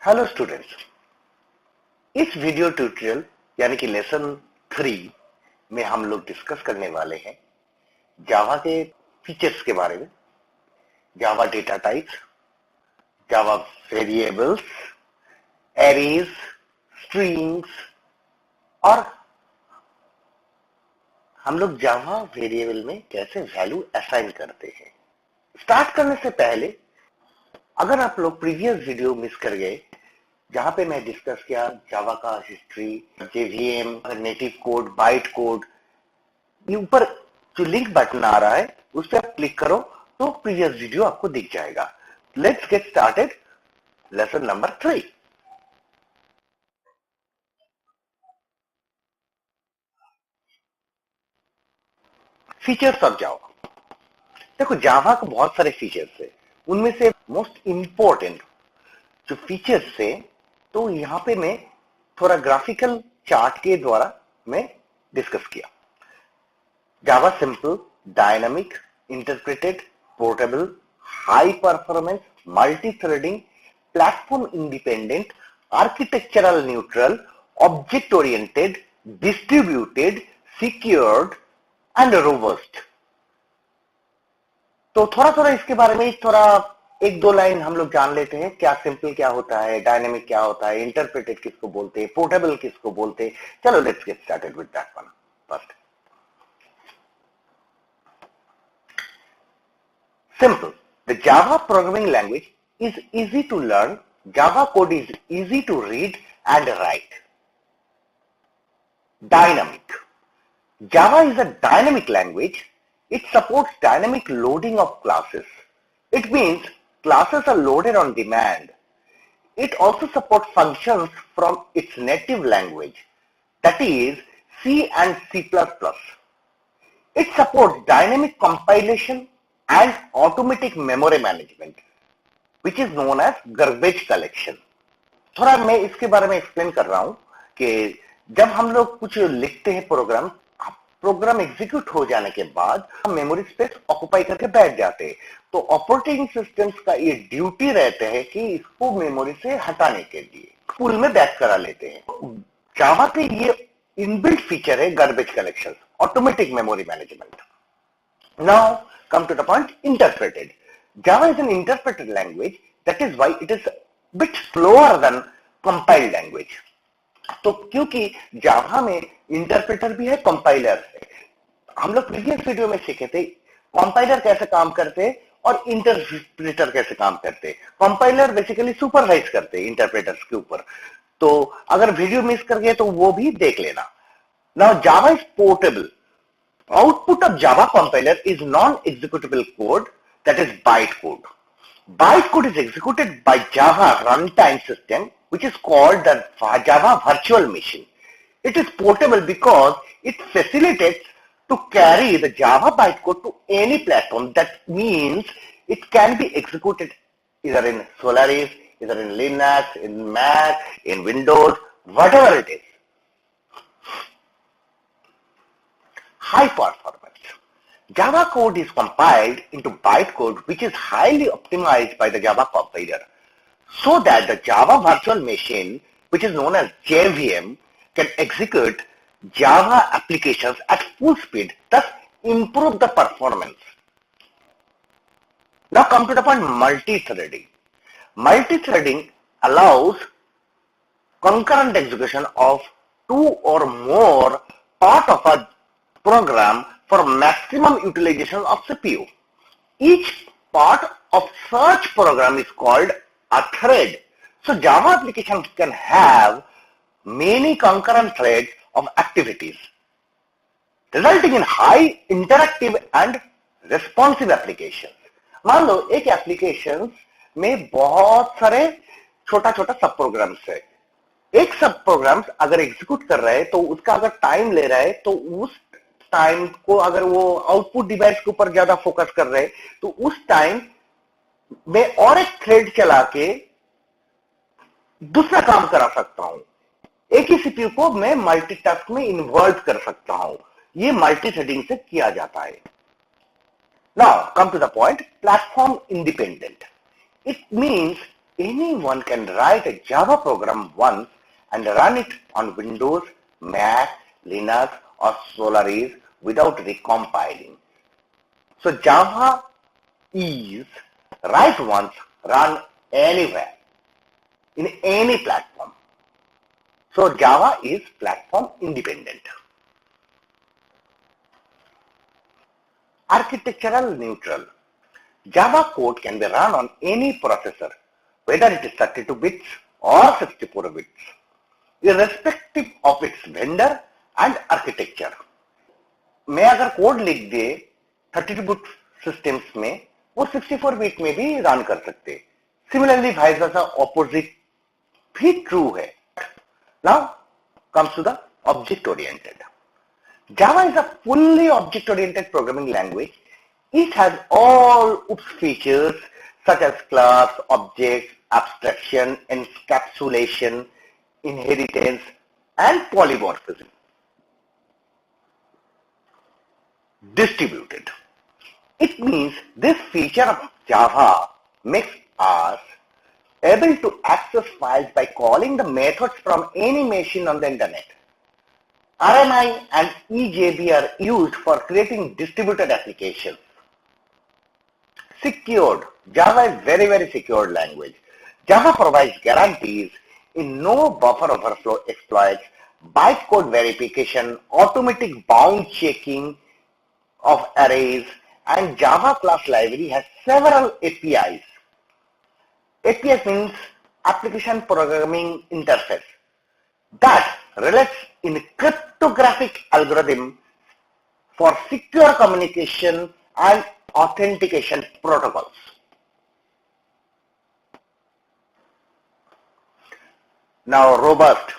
Hello students, इस video tutorial यानी कि लेसन 3 में हम लोग डिस्कस करने वाले हैं जावा के फीचर्स के बारे में। जावा डेटा टाइप्स, जावा वेरिएबल्स, एरेज, स्ट्रिंग्स और हम लोग जावा वेरिएबल में कैसे वैल्यू असाइन करते हैं। स्टार्ट करने से पहले अगर आप लोग प्रीवियस वीडियो मिस कर गए जहां पे मैं डिस्कस किया जावा का history, JVM, native code, byte code, ये ऊपर जो लिंक बटन आ रहा है उस पर आप क्लिक करो तो प्रीवियस वीडियो आपको दिख जाएगा। Let's get started. Lesson number 3। Features of Java. देखो, जावा को बहुत सारे फीचर्स है, उनमें से मोस्ट इंपॉर्टेंट जो फीचर्स है तो यहां पे मैं थोड़ा ग्राफिकल चार्ट के द्वारा मैं डिस्कस किया। Java simple, dynamic, interpreted, portable, high performance, multi threading, platform independent, architectural neutral, object oriented, distributed, secured and robust. तो थोड़ा थोड़ा इसके बारे में थोड़ा एक दो लाइन हम लोग जान लेते हैं। क्या सिंपल क्या होता है, डायनेमिक क्या होता है, इंटरप्रेटेड किसको बोलते हैं, पोर्टेबल किसको बोलते हैं। चलो let's get started with that one first. Simple. The Java programming language is easy to learn. Java code is easy to read and write. Dynamic. Java is a dynamic language. It supports dynamic loading of classes. It means classes are loaded on demand. It also supports functions from its native language, that is C and C++. It supports dynamic compilation and automatic memory management, which is known as garbage collection. थोड़ा मैं इसके बारे में explain कर रहा हूं कि जब हम लोग कुछ लिखते हैं प्रोग्राम एग्जीक्यूट हो जाने के बाद हम मेमोरी स्पेस ऑक्युपाई करके बैठ जाते हैं, तो ऑपरेटिंग सिस्टम्स का ये ड्यूटी रहते हैं कि इसको मेमोरी से हटाने के लिए पूल में बैक करा लेते हैं। जावा के ये इनबिल्ट फीचर है garbage collection, automatic memory management. Now come to the point, interpreted. Java is an interpreted language, that is why it is a bit slower than compiled language. तो क्योंकि जावा में इंटरप्रेटर भी है, कंपाइलर है। हम लोग previous video में सीखे थे कंपाइलर कैसे काम करते हैं और इंटरप्रेटर कैसे काम करते हैं। कंपाइलर बेसिकली सुपरवाइज करते हैं इंटरप्रेटर्स के ऊपर, तो अगर वीडियो मिस कर गए तो वो भी देख लेना। Now Java is portable. Output of Java compiler is non-executable code, that is bytecode. Bytecode is executed by Java runtime system, which is called the Java virtual machine. It is portable because it facilitates to carry the Java bytecode to any platform. That means it can be executed either in Solaris, either in Linux, in Mac, in Windows, whatever it is. High performance. Java code is compiled into bytecode, which is highly optimized by the Java compiler, so that the Java virtual machine, which is known as JVM, can execute Java applications at full speed, thus improve the performance. Now come to the point, multi-threading. Multi-threading allows concurrent execution of two or more part of a program for maximum utilization of CPU. Each part of such program is called a thread. So Java applications can have many concurrent threads of activities, resulting in high interactive and responsive applications. मान लो एक application में बहुत सारे छोटा छोटा सब programmes है। एक सब प्रोग्राम्स अगर एग्जीक्यूट कर रहा है तो उसका अगर टाइम ले रहा है, तो उस टाइम को अगर वो आउटपुट डिवाइस के ऊपर ज्यादा फोकस कर रहे तो उस टाइम में और एक थ्रेड चला के दूसरा काम करा सकता हूं। एक ही सीपीयू को मैं मल्टीटास्क में इन्वर्ट कर सकता हूं। ये मल्टी थ्रेडिंग से किया जाता है। Now come to the point, platform independent. It means anyone can write a Java program once and run it on Windows, Mac, Linux or Solaris without recompiling. So Java is write once, run anywhere, in any platform. So Java is platform independent. Architectural neutral. Java code can be run on any processor, whether it is 32 bits or 64 bits, irrespective of its vendor and architecture. मैं अगर code लिख दे 32 bit systems में, वो 64 bit में भी run कर सकते. Similarly vice versa opposite भी ट्रू है. Now comes to the object oriented. Java is a fully object oriented programming language. It has all its features such as class, objects, abstraction, encapsulation, inheritance and polymorphism. Distributed. It means this feature of Java makes us able to access files by calling the methods from any machine on the internet. RMI and EJB are used for creating distributed applications. Secured. Java is very secured language. Java provides guarantees in no buffer overflow exploits, bytecode verification, automatic bound checking of arrays, and Java class library has several APIs. API means Application Programming Interface that relates in cryptographic algorithm for secure communication and authentication protocols. Now robust.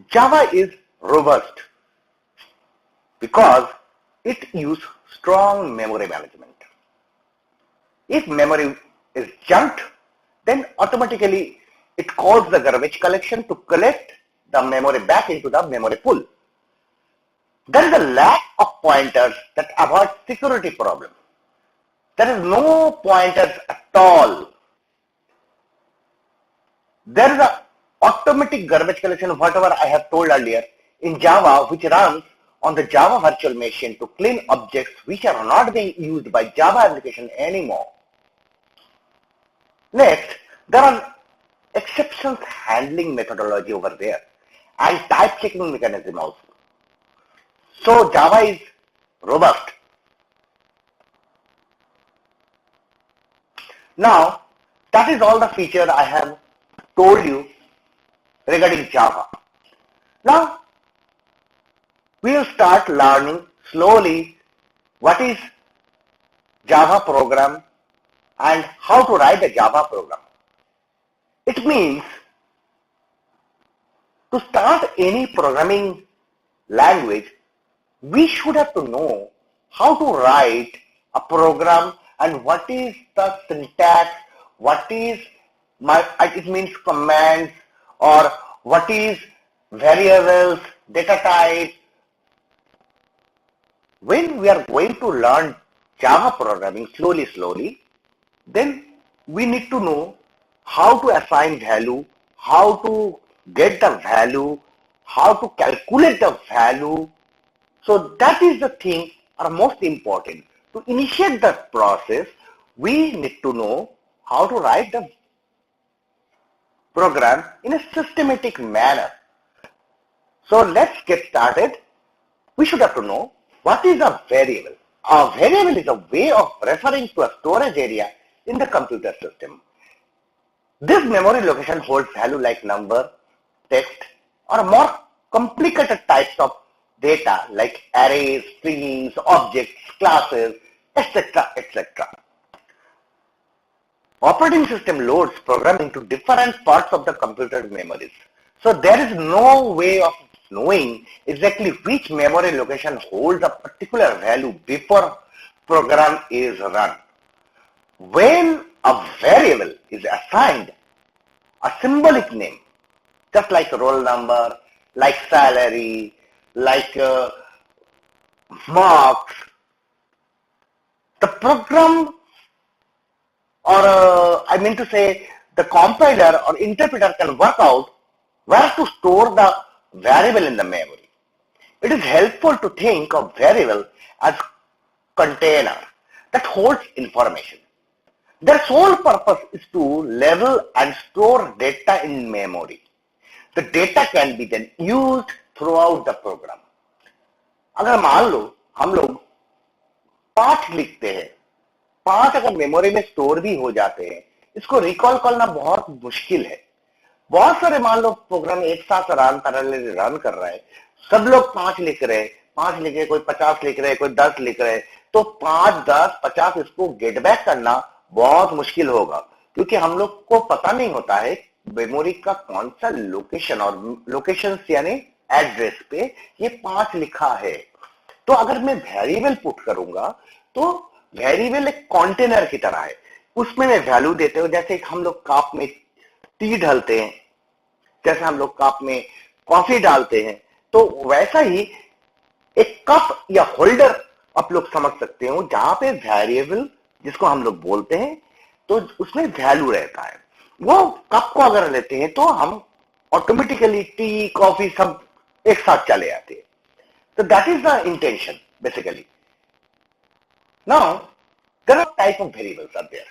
Java is robust because it uses strong memory management. If memory is junked, then automatically it calls the garbage collection to collect the memory back into the memory pool. There is a lack of pointers that avoid security problems. There is no pointers at all. There is a automatic garbage collection, whatever I have told earlier, in Java, which runs on the Java virtual machine to clean objects which are not being used by Java application anymore. Next, there are exceptions handling methodology over there and type checking mechanism also. So Java is robust. Now, that is all the feature I have told you regarding Java. Now, we will start learning slowly what is Java program and how to write a Java program. It means to start any programming language, we should have to know how to write a program and what is the syntax, what is it means commands, or what is variables, data type. When we are going to learn Java programming slowly, then we need to know how to assign value, how to get the value, how to calculate the value. So that is the thing are most important. To initiate that process, we need to know how to write the program in a systematic manner. So let's get started. We should have to know what is a variable. A variable is a way of referring to a storage area in the computer system. This memory location holds value like number, text, or more complicated types of data like arrays, strings, objects, classes, etc. Operating system loads program into different parts of the computer memories. So there is no way of knowing exactly which memory location holds a particular value before program is run. When a variable is assigned a symbolic name, just like roll number, like salary, like marks, the program, or I mean to say the compiler or interpreter can work out where to store the variable in the memory. It is helpful to think of variable as container that holds information. Their sole purpose is to level and store data in memory. The data can be then used throughout the program. अगर मान लो हम लोग पाठ लिखते हैं, पाठ अगर memory में स्टोर भी हो जाते हैं, इसको रिकॉल करना बहुत मुश्किल है. बहुत सारे मान लो प्रोग्राम एक साथ रन कर रहा है, सब लोग 5 लिख रहे हैं, 5 लिख रहे, कोई 50 लिख रहे, कोई 10 लिख रहे, तो 5, 10, 50 इसको गेट बैक करना बहुत मुश्किल होगा, क्योंकि हम लोग को पता नहीं होता है मेमोरी का कौन सा लोकेशन, और लोकेशन यानी एड्रेस पे ये 5 लिखा है. तो अगर मैं वेरिएबल पुट करूंगा तो वेरिएबल एक कंटेनर की तरह है, उसमें मैं वैल्यू देते हूं. जैसे हम लोग कप में टी डालते हैं, जैसे हम लोग कप में कॉफी डालते हैं, तो वैसा ही एक कप या होल्डर आप लोग समझ सकते हो जहां पे वेरिएबल जिसको हम लोग बोलते हैं तो उसमें वैल्यू रहता है. वो कप को अगर लेते हैं तो हम ऑटोमेटिकली टी कॉफी सब एक साथ चले आते हैं. तो that is the intention basically. Now there are type of variables are there.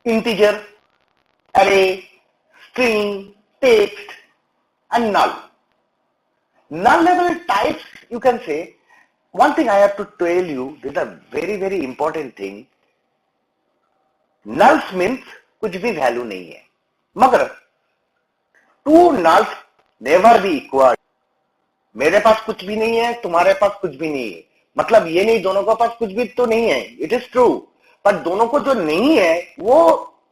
integer, array, string, text, and null. Null level types, you can say. One thing I have to tell you, this is a very very important thing. Nulls means कुछ भी value नहीं है, मगर two nulls never be equal. मेरे पास कुछ भी नहीं है, तुम्हारे पास कुछ भी नहीं है, मतलब ये नहीं दोनों के पास कुछ भी तो नहीं है. इट इज ट्रू, पर दोनों को जो नहीं है वो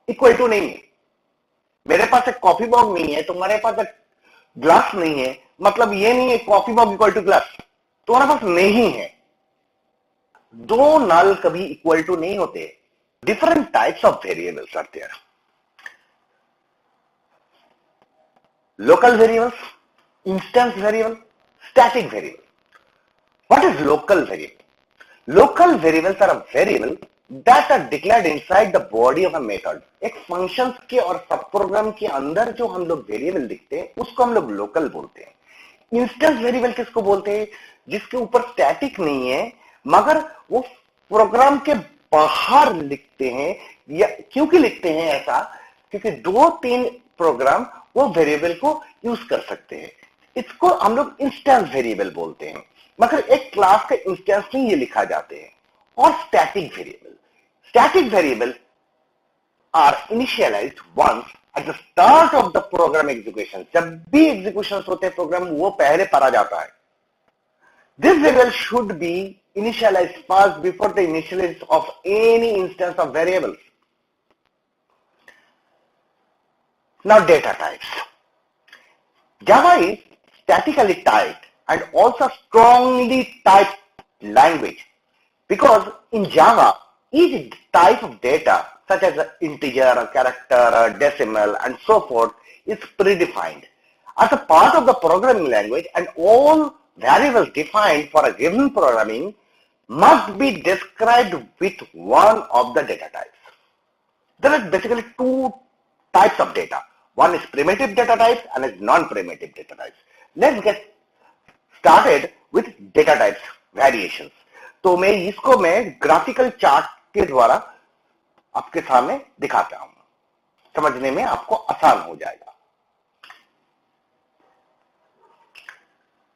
इक्वल टू नहीं है. मेरे पास एक कॉफी मग नहीं है, तुम्हारे पास एक ग्लास नहीं है, मतलब ये नहीं है coffee mug equal to glass, तुम्हारे पास नहीं है. दो नल कभी इक्वल टू नहीं होते. Different types of variables are there. Local variables, instance variable, static variable. What is local variable? Local variables are a variable that are declared inside the body of a method. एक functions के और सब programme के अंदर जो हम लोग variable लिखते हैं उसको हम लोग लोकल बोलते हैं. इंस्टेंस वेरिएबल किसको बोलते हैं? जिसके ऊपर स्टैटिक नहीं है मगर वो प्रोग्राम के बाहर लिखते हैं. या क्योंकि लिखते हैं ऐसा? क्योंकि 2-3 प्रोग्राम वो वेरिएबल को यूज कर सकते हैं. इसको हम लोग इंस्टेंस वेरिएबल बोलते हैं, मगर एक क्लास का इंस्टेंस में ये लिखा जाते हैं. और static variable are initialised once at the start of the program execution. जब भी एग्जीक्यूशन होते हैं प्रोग्राम वो पहले पढ़ा जाता है. This variable should be initialised first before the initialisation of any instance of variables. Now data types. Java is statically typed and also strongly typed language, because in Java each type of data such as an integer, a character, a decimal and so forth is predefined as a part of the programming language, and all variables defined for a given programming must be described with one of the data types. There are basically two types of data. One is primitive data types and is non-primitive data types. Let's get started with data types variations. तो मैं इसको graphical chart के द्वारा आपके सामने दिखाता हूं, समझने में आपको आसान हो जाएगा.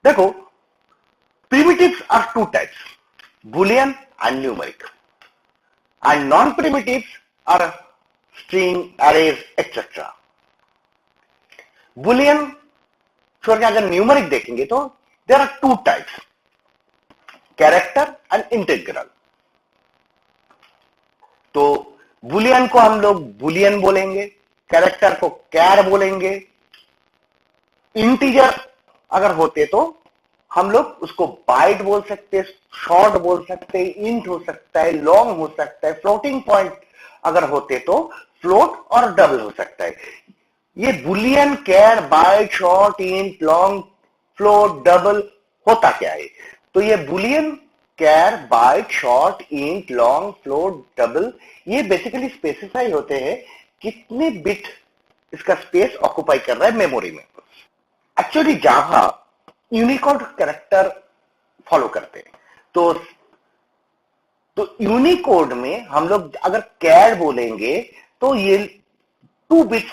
देखो, primitives are 2 types, Boolean and numeric, and non-primitives are string, arrays, etc. Boolean छोड़ के अगर न्यूमेरिक देखेंगे तो there are 2 types, character and integral. तो बुलियन को हम लोग बुलियन बोलेंगे, कैरेक्टर को कैर बोलेंगे. इंटीजर अगर होते तो हम लोग उसको बाइट बोल सकते, शॉर्ट बोल सकते, इंट हो सकता है, लॉन्ग हो सकता है. फ्लोटिंग पॉइंट अगर होते तो फ्लोट और डबल हो सकता है. ये boolean, char, byte, short, int, long, float, double होता क्या है? तो ये boolean char, byte, short, int, long, float, double, ये बेसिकली स्पेसिफाई होते हैं कितने बिट इसका स्पेस ऑक्युपाई कर रहा है मेमोरी में। एक्चुअली जावा यूनिकोड कैरेक्टर फॉलो करते हैं, तो यूनिकोड में हम लोग अगर कैर बोलेंगे तो ये 2 बिट्स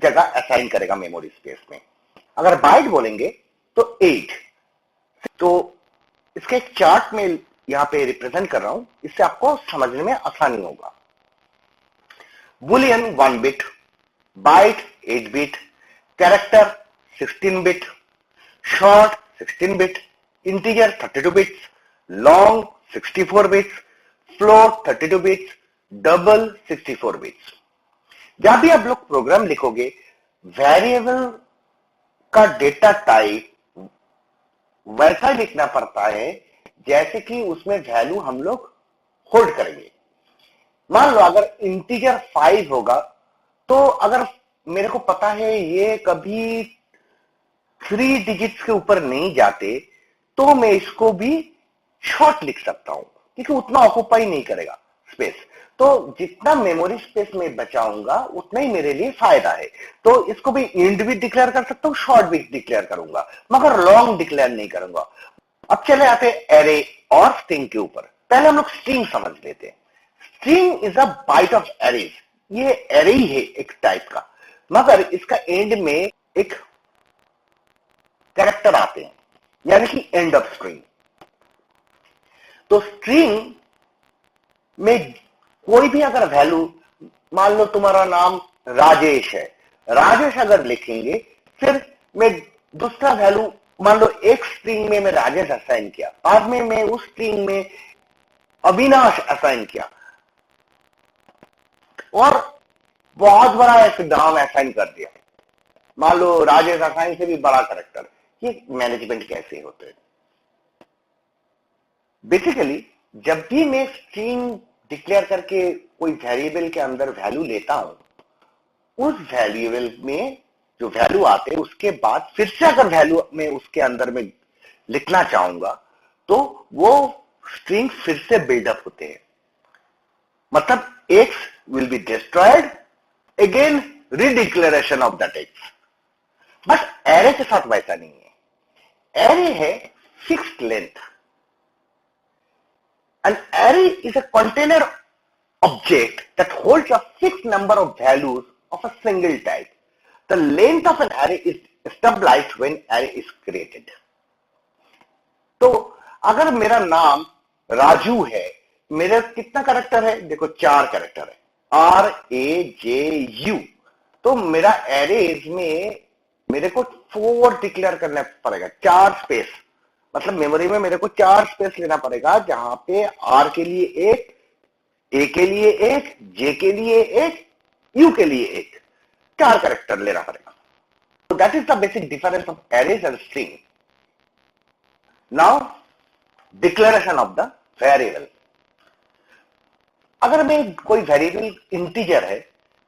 जगह असाइन करेगा मेमोरी स्पेस में। अगर बाइट बोलेंगे तो 8। तो इसका एक चार्ट में यहां पे रिप्रेजेंट कर रहा हूं, इससे आपको समझने में आसानी होगा। Boolean 1 bit, byte 8 bit, character 16 bit, short 16 bit, integer 32 bits, long 64 bits, float 32 bits, double 64 bits. जब भी आप लोग प्रोग्राम लिखोगे, वेरिएबल का डेटा टाइप वैसा लिखना पड़ता है जैसे कि उसमें वैल्यू हम लोग होल्ड करेंगे। मान लो अगर इंटीजर 5 होगा, तो अगर मेरे को पता है ये कभी 3 डिजिट्स के ऊपर नहीं जाते, तो मैं इसको भी शॉर्ट लिख सकता हूं, क्योंकि उतना ऑक्युपाई नहीं करेगा स्पेस। तो जितना मेमोरी स्पेस में बचाऊंगा उतना ही मेरे लिए फायदा है। तो इसको भी इंट भी डिक्लेयर कर सकता हूं, शॉर्ट भी डिक्लेयर करूंगा, मगर लॉन्ग डिक्लेयर नहीं करूंगा। अब चले आते एरे और स्ट्रिंग के ऊपर। पहले हम लोग स्ट्रिंग समझ लेते हैं। String is a byte of arrays. ये एरे ही है एक टाइप का, मगर इसका एंड में एक कैरेक्टर आते हैं, यानी कि एंड ऑफ स्ट्रिंग। तो स्ट्रिंग में कोई भी अगर वैल्यू, मान लो तुम्हारा नाम राजेश है, राजेश अगर लिखेंगे, फिर मैं दूसरा वैल्यू, मान लो एक स्ट्रिंग में मैं राजेश असाइन किया, बाद में मैं उस स्ट्रिंग में अविनाश असाइन किया, और बहुत बड़ा एक नाम असाइन कर दिया, मान लो राजेश असाइन से भी बड़ा कैरेक्टर। ये मैनेजमेंट कैसे होते हैं? बेसिकली जब भी मैं स्ट्रिंग डिक्लेयर करके कोई वेरिएबल के अंदर वैल्यू लेता हूं, उस वेरिएबल में जो वैल्यू आते हैं उसके बाद फिर से अगर वैल्यू मैं उसके अंदर में लिखना चाहूंगा, तो वो स्ट्रिंग फिर से बिल्डअप होते हैं। मतलब x will be destroyed, again redeclaration of that x। But array के साथ वैसा नहीं है। एरे है fixed length. An array is a container object that holds a fixed number of values of a single type. The length of an array is established when array is created. तो अगर मेरा नाम राजू है, मेरा कितना character है? देखो 4 character है, RAJU। तो मेरा एरेज में मेरे को 4 डिक्लेयर करना पड़ेगा, 4 स्पेस। मतलब मेमोरी में मेरे को 4 स्पेस लेना पड़ेगा, जहां पे R के लिए 1, A के लिए 1, J के लिए 1, U के लिए 1, 4 कैरेक्टर लेना पड़ेगा। So that is the basic difference of arrays and string. Now declaration of the variable. अगर मैं कोई वेरिएबल इंटीजर है,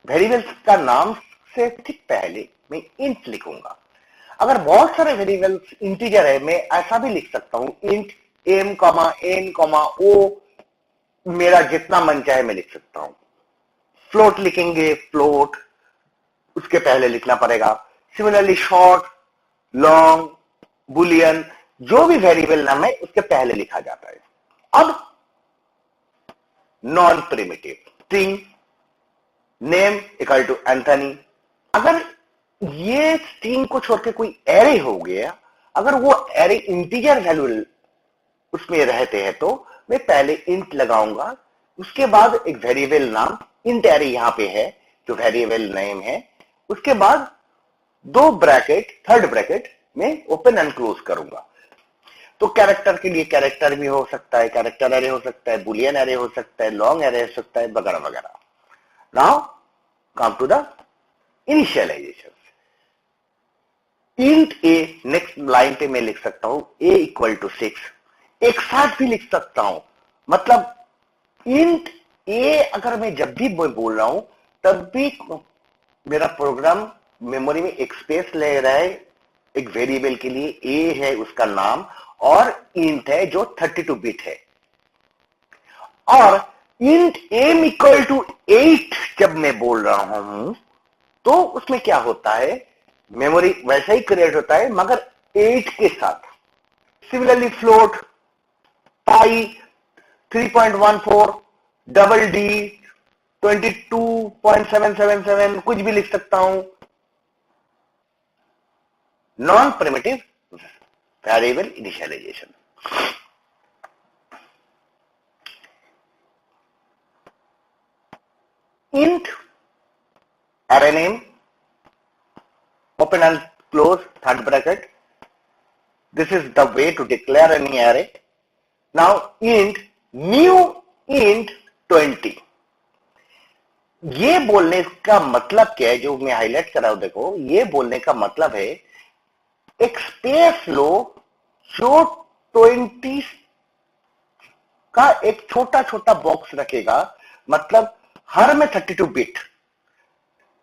वेरिएबल का नाम से ठीक पहले मैं इंट लिखूंगा। अगर बहुत सारे वेरिएबल्स इंटीजर है, मैं ऐसा भी लिख सकता हूं, इंट m, n, o, मेरा जितना मन चाहे मैं लिख सकता हूं। फ्लोट लिखेंगे, फ्लोट उसके पहले लिखना पड़ेगा। सिमिलरली शॉर्ट, लॉन्ग, बुलियन, जो भी वेरिएबल नाम है उसके पहले लिखा जाता है। अब non primitive string name equal to Anthony. अगर ये स्ट्रिंग को छोड़ के कोई एरे हो गया, अगर वो एरे इंटीजर वैल्यू उसमें रहते हैं, तो मैं पहले इंट लगाऊंगा, उसके बाद एक वेरिएबल नाम इंट एरे यहां पे है जो वेरिएबल नेम है, उसके बाद 2 ब्रैकेट, थर्ड ब्रैकेट में ओपन एंड क्लोज करूंगा। तो कैरेक्टर के लिए कैरेक्टर भी हो सकता है, कैरेक्टर एरे हो सकता है, बुलियन एरे हो सकता है, लॉन्ग एरे हो सकता है, वगैरह वगैरह। Now come to the initialization. Int a, next line पे मैं लिख सकता हूं a इक्वल टू 6, एक साथ भी लिख सकता हूं। मतलब इंट ए अगर मैं जब भी बोल रहा हूं, तब भी मेरा प्रोग्राम मेमोरी में एक स्पेस ले रहा है, एक वेरिएबल के लिए a है उसका नाम, और int है जो 32 बिट है। और int m इक्वल टू 8 जब मैं बोल रहा हूं तो उसमें क्या होता है, मेमोरी वैसा ही क्रिएट होता है मगर 8 के साथ। Similarly float, pi 3.14, double d 22.777 कुछ भी लिख सकता हूं। Non primitive variable initialization. int array name, open and close third bracket. This is the way to declare any array. Now int new int 20. ये बोलने का मतलब क्या है, जो मैं हाईलाइट कर रहा हूं, देखो ये बोलने का मतलब है एक स्पेस लो जो 20 का एक छोटा छोटा बॉक्स रखेगा, मतलब हर में 32 बिट,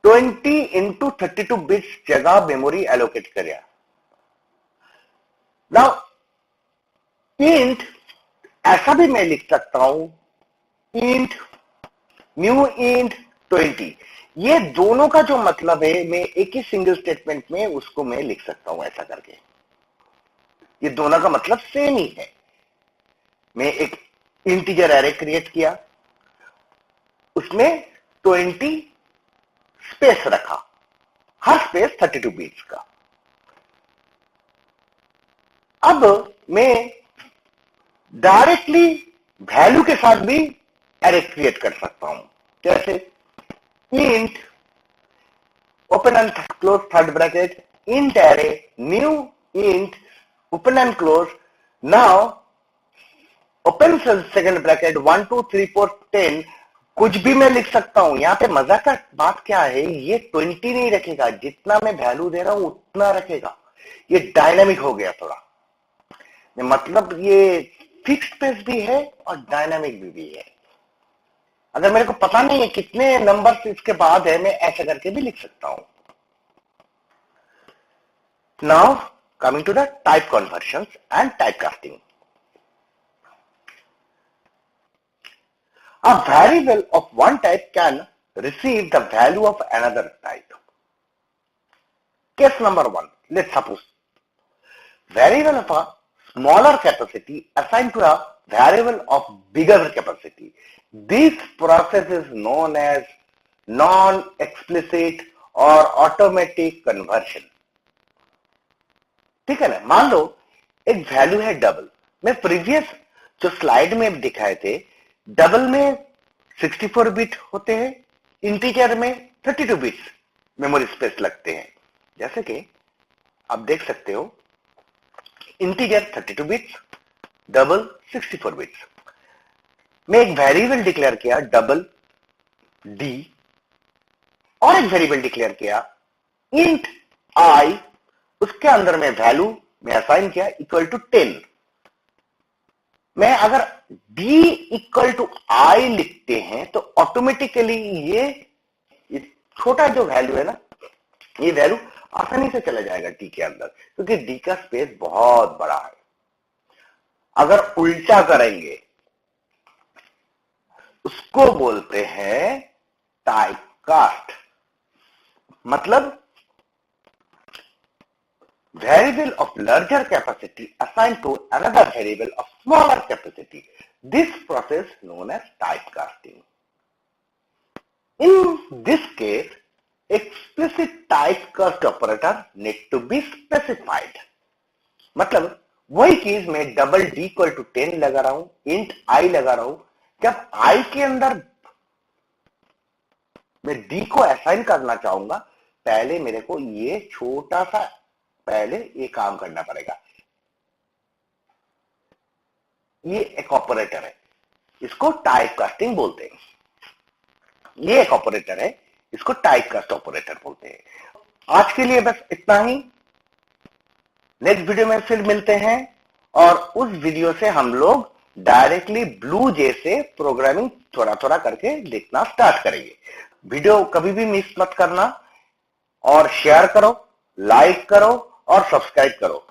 20 इंटू 32 बिट्स जगह मेमोरी एलोकेट करेगा। नाउ इंट ऐसा भी मैं लिख सकता हूं, इंट न्यू इंट 20। ये दोनों का जो मतलब है मैं एक ही सिंगल स्टेटमेंट में उसको मैं लिख सकता हूं ऐसा करके। ये दोनों का मतलब सेम ही है। मैं एक इंटीजर एरे क्रिएट किया, उसमें 20 स्पेस रखा, हर स्पेस 32 बिट्स का। अब मैं डायरेक्टली वैल्यू के साथ भी एरे क्रिएट कर सकता हूं। जैसे int open and close third bracket, int array new int open and close, now open second bracket 1 2 3 4 10, कुछ भी मैं लिख सकता हूं। यहां पे मजा का बात क्या है, ये 20 नहीं रखेगा, जितना मैं वैल्यू दे रहा हूं उतना रखेगा। ये डायनामिक हो गया थोड़ा, मतलब ये फिक्स्ड स्पेस भी है और डायनामिक भी है। अगर मेरे को पता नहीं है कितने नंबर्स इसके बाद है, मैं ऐसा करके भी लिख सकता हूं। Now coming to the type conversions and type casting. A variable of one type can receive the value of another type. Case number 1, let's suppose variable of a smaller capacity assigned to a variable of bigger capacity. This process is known as non-explicit or automatic conversion. ठीक है ना। मान लो एक value है double. मैं previous जो slide में दिखाए थे, डबल में 64 बिट होते हैं, इंटीजर में 32 बिट्स मेमोरी स्पेस लगते हैं। जैसे कि आप देख सकते हो, इंटीजर 32 बिट्स, डबल 64 बिट्स। मैं एक वेरिएबल डिक्लेयर किया डबल डी, और एक वेरिएबल डिक्लेयर किया इंट आई, उसके अंदर में वैल्यू में असाइन किया इक्वल टू 10। मैं अगर d इक्वल टू आई लिखते हैं तो ऑटोमेटिकली ये छोटा जो वैल्यू है ना, ये वैल्यू आसानी से चला जाएगा d के अंदर, क्योंकि d का स्पेस बहुत बड़ा है। अगर उल्टा करेंगे, उसको बोलते हैं टाइप कास्ट। मतलब variable of larger capacity assigned to another variable of smaller capacity. This process known as typecasting. In this case, explicit typecast operator need to be specified. मतलब वही चीज मैं डबल डी इक्वल टू 10 लगा रहा हूं, int आई लगा रहा हूं। जब आई के अंदर मैं डी को असाइन करना चाहूंगा, पहले मेरे को ये छोटा सा पहले ये काम करना पड़ेगा। ये एक ऑपरेटर है, इसको टाइपकास्टिंग बोलते हैं। ये एक ऑपरेटर है, इसको टाइपकास्ट ऑपरेटर बोलते हैं। आज के लिए बस इतना ही। नेक्स्ट वीडियो में फिर मिलते हैं, और उस वीडियो से हम लोग डायरेक्टली ब्लू जे से प्रोग्रामिंग थोड़ा थोड़ा करके देखना स्टार्ट करेंगे। वीडियो कभी भी मिस मत करना, और शेयर करो, लाइक करो और सब्सक्राइब करो।